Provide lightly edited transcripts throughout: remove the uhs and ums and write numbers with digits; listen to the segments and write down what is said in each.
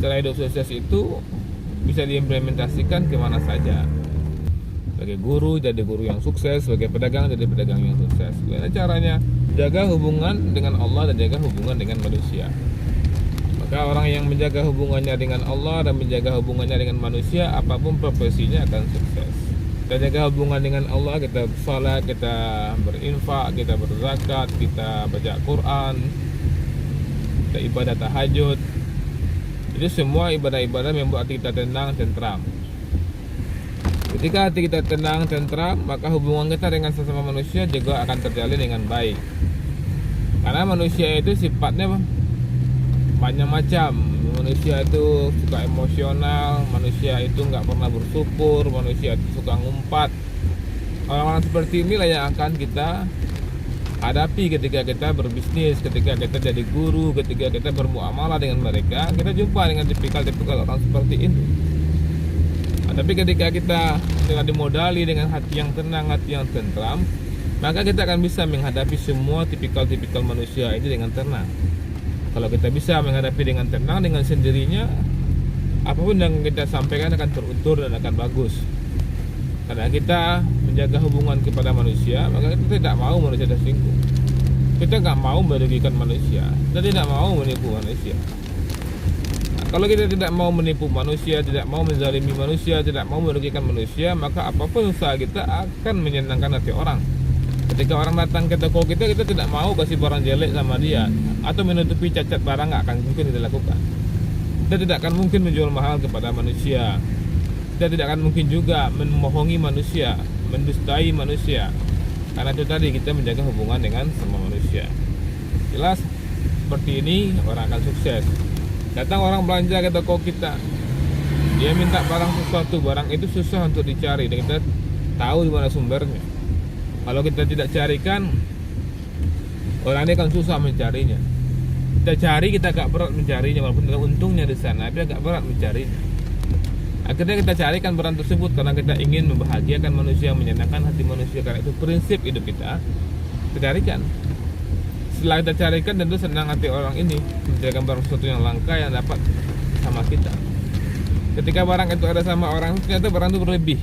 cara hidup sukses itu bisa diimplementasikan kemana saja. Sebagai guru jadi guru yang sukses, sebagai pedagang jadi pedagang yang sukses. Bagaimana caranya? Jaga hubungan dengan Allah dan jaga hubungan dengan manusia. Maka orang yang menjaga hubungannya dengan Allah dan menjaga hubungannya dengan manusia, apapun profesinya akan sukses. Kita jaga hubungan dengan Allah, kita salat, kita berinfak, kita berzakat, kita baca Quran, kita ibadah tahajud. Itu semua ibadah-ibadah yang membuat hati kita tenang, tentram. Ketika hati kita tenang, tentram, maka hubungan kita dengan sesama manusia juga akan terjalin dengan baik. Karena manusia itu sifatnya banyak macam. Manusia itu suka emosional, manusia itu nggak pernah bersyukur, manusia itu suka ngumpat. Orang-orang seperti inilah yang akan kita hadapi ketika kita berbisnis, ketika kita jadi guru, ketika kita bermuamalah dengan mereka. Kita jumpa dengan tipikal-tipikal orang seperti ini. Tapi ketika kita dengan dimodali dengan hati yang tenang, hati yang tentram, maka kita akan bisa menghadapi semua tipikal-tipikal manusia ini dengan tenang. Kalau kita bisa menghadapi dengan tenang, dengan sendirinya, apapun yang kita sampaikan akan terutur dan akan bagus. Karena kita menjaga hubungan kepada manusia, maka kita tidak mau manusia tersinggung. Kita nggak mau merugikan manusia, kita tidak mau menipu manusia. Kalau kita tidak mau menipu manusia, tidak mau menzalimi manusia, tidak mau merugikan manusia, maka apapun usaha kita akan menyenangkan hati orang. Ketika orang datang ke toko kita tidak mau kasih barang jelek sama dia, atau menutupi cacat barang, nggak akan mungkin kita lakukan. Kita tidak akan mungkin menjual mahal kepada manusia. Kita tidak akan mungkin juga memohongi manusia, mendustai manusia. Karena itu tadi kita menjaga hubungan dengan semua manusia. Jelas seperti ini orang akan sukses. Datang orang belanja ke toko kita, dia minta barang sesuatu, barang itu susah untuk dicari dan kita tahu di mana sumbernya. Kalau kita tidak carikan, orang ini akan susah mencarinya. Kita cari, kita agak berat mencarinya, walaupun ada untungnya di sana, tapi agak berat mencarinya. Akhirnya kita carikan barang tersebut karena kita ingin membahagiakan manusia, menyenangkan hati manusia. Karena itu prinsip hidup kita carikan. Setelah kita carikan, tentu senang hati orang ini mencarikan barang sesuatu yang langka yang dapat sama kita. Ketika barang itu ada sama orang, ternyata barang itu berlebih,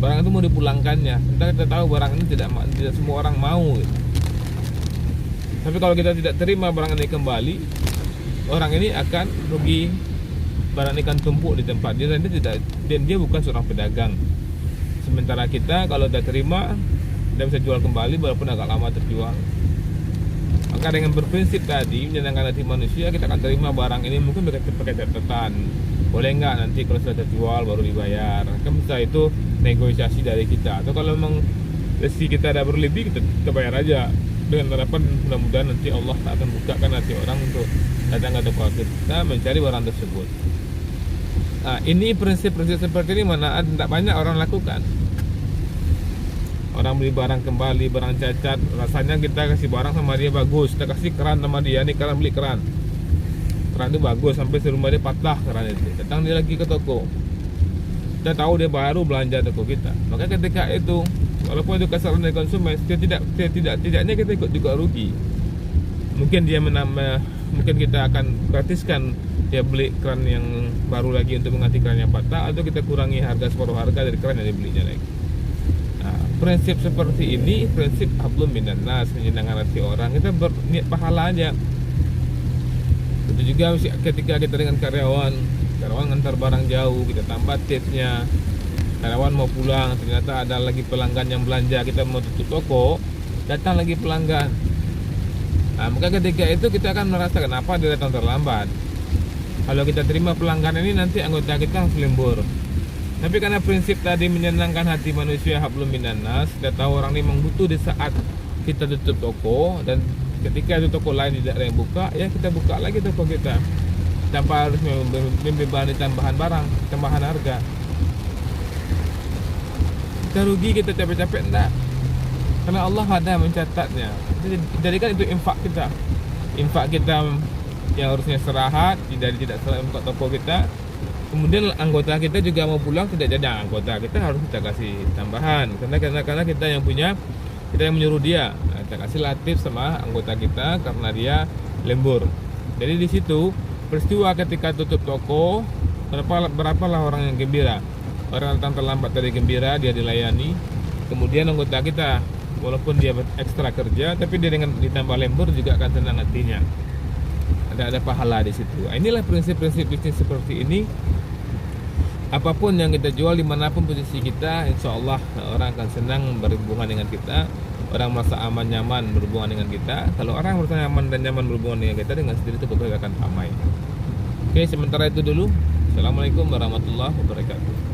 barang itu mau dipulangkannya. Kita tahu barang ini tidak semua orang mau gitu. Tapi kalau kita tidak terima barang ini kembali, orang ini akan rugi. Barang ini akan tumpuk di tempat dia dan dia bukan seorang pedagang. Sementara kita kalau sudah terima, kita bisa jual kembali walaupun agak lama terjual. Maka dengan berprinsip tadi menyenangkan hati manusia, kita akan terima barang ini mungkin pakai catatan. Boleh nggak nanti kalau sudah terjual baru dibayar. Kan bisa itu negosiasi dari kita. Atau kalau memang resi kita ada berlebih, kita bayar aja. Dengan harapan mudah-mudahan nanti Allah akan bukakan hati orang untuk datang ke toko kita mencari barang tersebut. Nah, ini prinsip-prinsip seperti ini mana tidak banyak orang lakukan. Orang beli barang kembali, barang cacat, rasanya kita kasih barang sama dia bagus, kita kasih keran sama dia, nih keran, beli keran itu bagus, sampai di rumah dia patah keran itu. Datang dia lagi ke toko, kita tahu dia baru belanja toko kita. Maka ketika itu, walaupun itu kesalahan dari konsumen, tidaknya kita ikut juga rugi. Mungkin dia mungkin kita akan gratiskan dia beli keran yang baru lagi untuk mengganti keran yang patah, atau kita kurangi harga separuh harga dari keran yang dibelinya lagi. Prinsip seperti ini, prinsip hablum minan nas, menyenangkan hati orang. Kita berniat pahala aja. Itu juga ketika kita dengan karyawan ngantar barang jauh, kita tambah tipsnya. Karyawan mau pulang, ternyata ada lagi pelanggan yang belanja, kita mau tutup toko, datang lagi pelanggan. Nah, maka ketika itu kita akan merasa kenapa dia datang terlambat. Kalau kita terima pelanggan ini, nanti anggota kita harus lembur. Tapi karena prinsip tadi menyenangkan hati manusia, hablum minan nas, kita tahu orang ini memang butuh di saat kita tutup toko, dan ketika itu toko lain tidak ada yang buka, ya kita buka lagi toko kita tanpa harus membebani tambahan barang, tambahan harga. Kita rugi, kita capek-capek enggak, karena Allah ada mencatatnya. Jadi kan itu infak kita yang harusnya istirahat, tidak istirahat buka toko kita. Kemudian anggota kita juga mau pulang, tidak jadi anggota kita harus kita kasih tambahan karena kita yang punya, kita yang menyuruh dia. Nah, kita kasih latif sama anggota kita karena dia lembur. Jadi di situ peristiwa ketika tutup toko, berapalah orang yang gembira. Orang datang terlambat tadi gembira, dia dilayani. Kemudian anggota kita, walaupun dia ekstra kerja, tapi dia dengan ditambah lembur juga akan senang hatinya. Ada pahala di situ. Inilah prinsip-prinsip bisnis seperti ini. Apapun yang kita jual, dimanapun posisi kita, insya Allah orang akan senang berhubungan dengan kita. Orang merasa aman nyaman berhubungan dengan kita. Kalau orang merasa aman dan nyaman berhubungan dengan kita, dengan sendiri itu akan ramai. Oke, sementara itu dulu. Assalamualaikum warahmatullahi wabarakatuh.